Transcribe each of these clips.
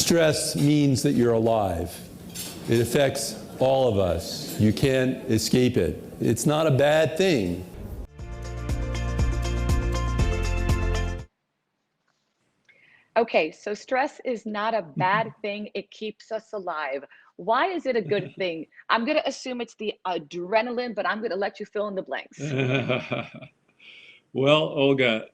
Stress means that you're alive. It affects all of us. You can't escape it. It's not a bad thing. Okay, so stress is not a bad thing. It keeps us alive. Why is it a good thing? I'm going to assume it's the adrenaline, but I'm going to let you fill in the blanks. Well, Olga,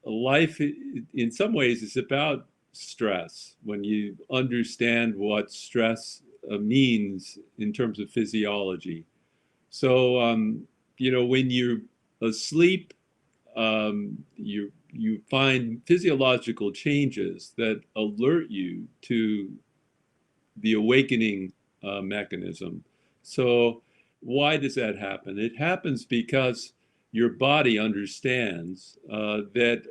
life in some ways is about stress. When you understand what stress means in terms of physiology. So, when you're asleep, you find physiological changes that alert you to the awakening mechanism. So why does that happen? It happens because your body understands that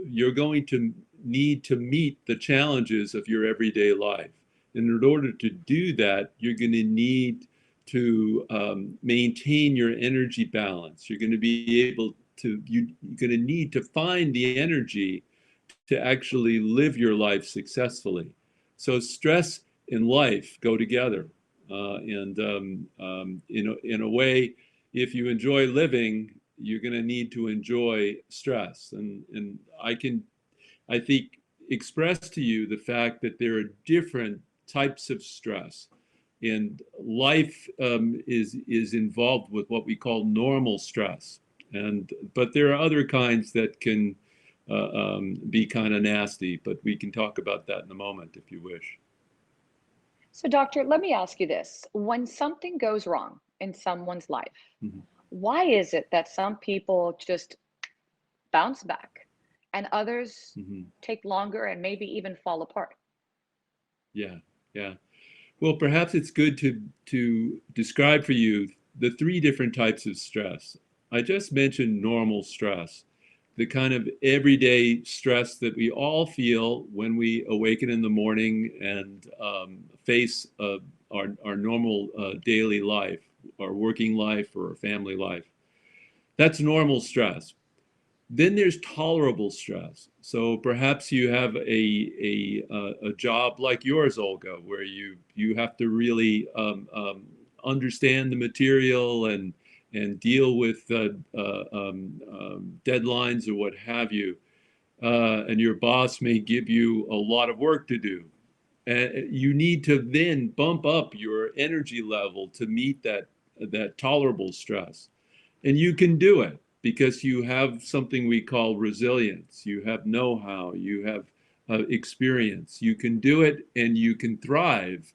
you're going to need to meet the challenges of your everyday life. And in order to do that, you're going to need to maintain your energy balance. You're going to be able to, you're going to need to find the energy to actually live your life successfully. So stress and life go together. In a way, if you enjoy living, you're going to need to enjoy stress. And I think, express to you the fact that there are different types of stress. And life is involved with what we call normal stress. But there are other kinds that can be kind of nasty, but we can talk about that in a moment if you wish. So, doctor, let me ask you this. When something goes wrong in someone's life, why is it that some people just bounce back and others take longer and maybe even fall apart? Yeah. Well, perhaps it's good to describe for you the three different types of stress. I just mentioned normal stress, the kind of everyday stress that we all feel when we awaken in the morning and face our normal daily life, our working life or our family life. That's normal stress. Then there's tolerable stress. So perhaps you have a job like yours, Olga, where you have to really understand the material and deal with deadlines or what have you. And your boss may give you a lot of work to do. And you need to then bump up your energy level to meet that tolerable stress. And you can do it because you have something we call resilience. You have know-how, you have experience. You can do it and you can thrive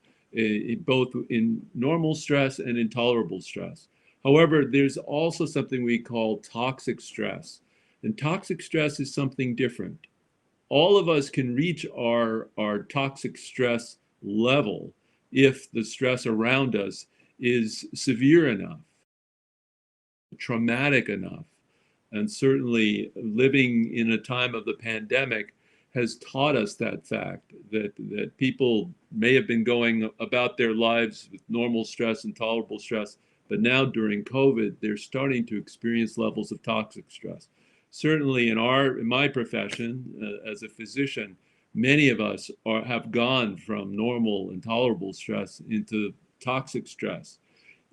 both in normal stress and intolerable stress. However, there's also something we call toxic stress. And toxic stress is something different. All of us can reach our toxic stress level if the stress around us is severe enough, traumatic enough. And certainly living in a time of the pandemic has taught us that fact, that people may have been going about their lives with normal stress and tolerable stress, but now during COVID, they're starting to experience levels of toxic stress. Certainly in my profession as a physician, many of us have gone from normal and tolerable stress into toxic stress.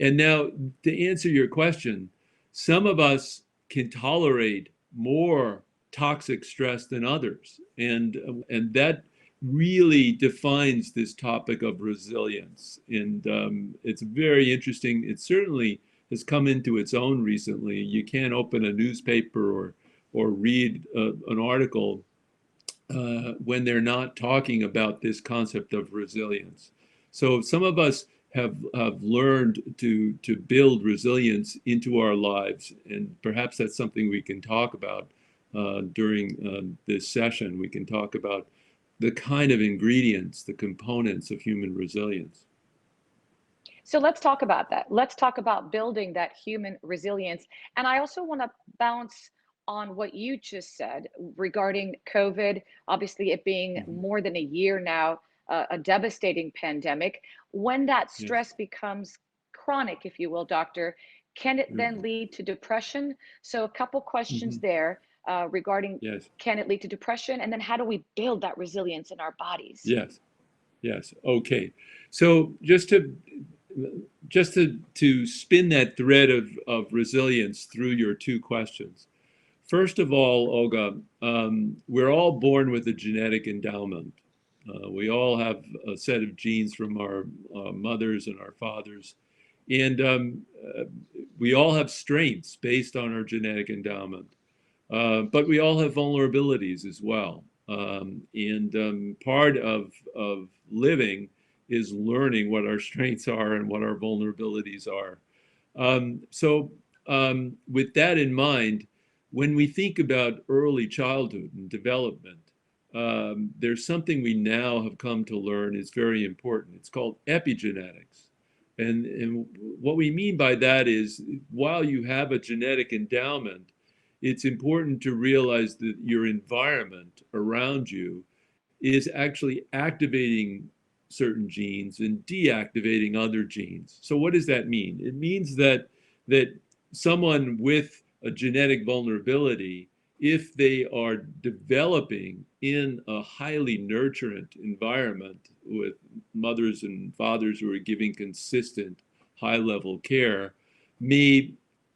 And now to answer your question, some of us can tolerate more toxic stress than others. And that really defines this topic of resilience. And it's very interesting. It certainly has come into its own recently. You can't open a newspaper or read an article when they're not talking about this concept of resilience. So some of us have learned to build resilience into our lives, and perhaps that's something we can talk about during this session. We can talk about the kind of ingredients, the components of human resilience. So let's talk about that. Let's talk about building that human resilience. And I also want to bounce on what you just said regarding COVID, obviously it being more than a year now, a devastating pandemic. When that stress becomes chronic, if you will, doctor, can it then lead to depression? So a couple questions there. regarding Yes. can it lead to depression? And then how do we build that resilience in our bodies? Yes. Yes. Okay. So just to spin that thread of resilience through your two questions. First of all, Olga, we're all born with a genetic endowment. We all have a set of genes from our mothers and our fathers. And we all have strengths based on our genetic endowment. But we all have vulnerabilities as well. Part of living is learning what our strengths are and what our vulnerabilities are. With that in mind, when we think about early childhood and development, there's something we now have come to learn is very important. It's called epigenetics. And what we mean by that is while you have a genetic endowment, it's important to realize that your environment around you is actually activating certain genes and deactivating other genes. So what does that mean? It means that someone with a genetic vulnerability, if they are developing in a highly nurturant environment with mothers and fathers who are giving consistent high-level care, may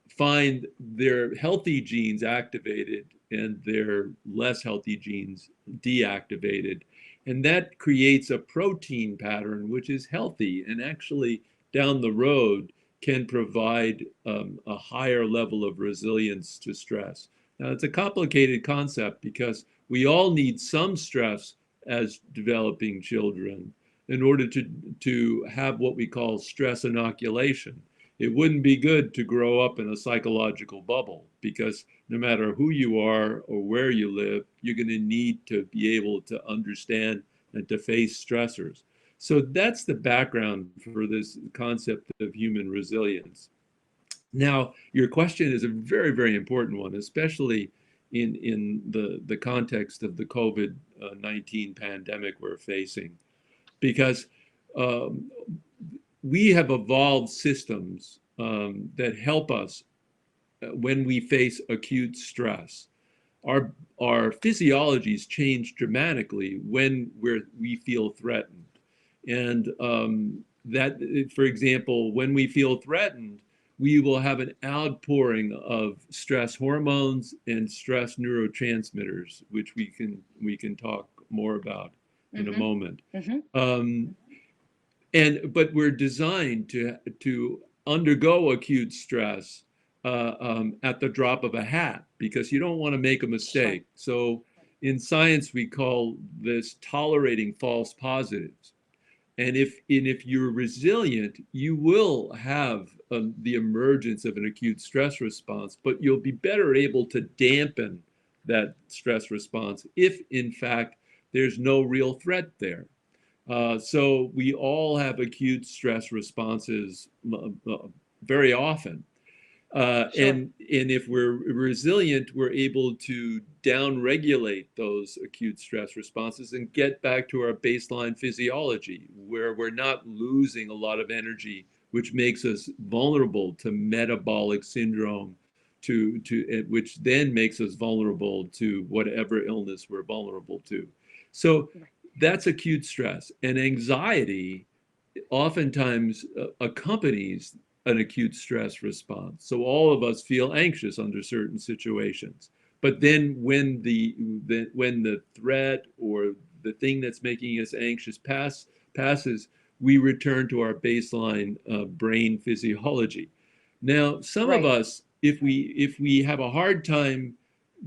find their healthy genes activated and their less healthy genes deactivated. And that creates a protein pattern which is healthy and actually down the road can provide a higher level of resilience to stress. Now, it's a complicated concept because we all need some stress as developing children in order to have what we call stress inoculation. It wouldn't be good to grow up in a psychological bubble because no matter who you are or where you live, you're going to need to be able to understand and to face stressors. So that's the background for this concept of human resilience. Now, your question is a very, very important one, especially in the context of the COVID-19 pandemic we're facing, because we have evolved systems that help us when we face acute stress. Our physiologies change dramatically when we feel threatened. And that, for example, when we feel threatened, we will have an outpouring of stress hormones and stress neurotransmitters, which we can talk more about in a moment. But we're designed to undergo acute stress at the drop of a hat because you don't want to make a mistake. So in science, we call this tolerating false positives. And if you're resilient, you will have the emergence of an acute stress response, but you'll be better able to dampen that stress response if, in fact, there's no real threat there. So we all have acute stress responses very often. And if we're resilient, we're able to downregulate those acute stress responses and get back to our baseline physiology, where we're not losing a lot of energy, which makes us vulnerable to metabolic syndrome, which then makes us vulnerable to whatever illness we're vulnerable to. So that's acute stress. And anxiety oftentimes accompanies an acute stress response. So all of us feel anxious under certain situations. But then when the threat or the thing that's making us anxious passes, we return to our baseline brain physiology. Now, some of us, if we have a hard time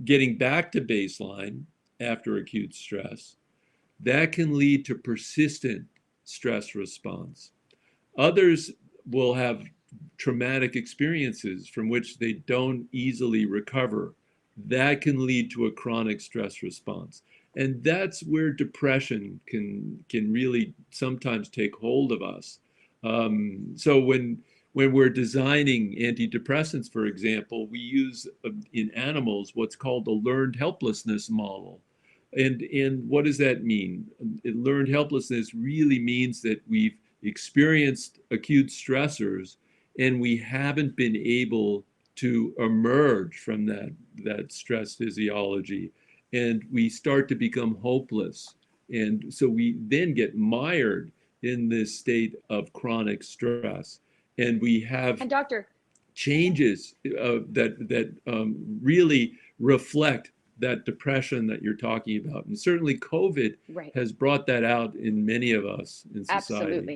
getting back to baseline after acute stress, that can lead to persistent stress response. Others will have traumatic experiences from which they don't easily recover. That can lead to a chronic stress response. And that's where depression can really sometimes take hold of us. So when we're designing antidepressants, for example, we use in animals what's called the learned helplessness model. And what does that mean? Learned helplessness really means that we've experienced acute stressors and we haven't been able to emerge from that stress physiology, and we start to become hopeless. And so we then get mired in this state of chronic stress. And we have And doctor, changes that really reflect that depression that you're talking about. And certainly COVID right. has brought that out in many of us in society. Absolutely.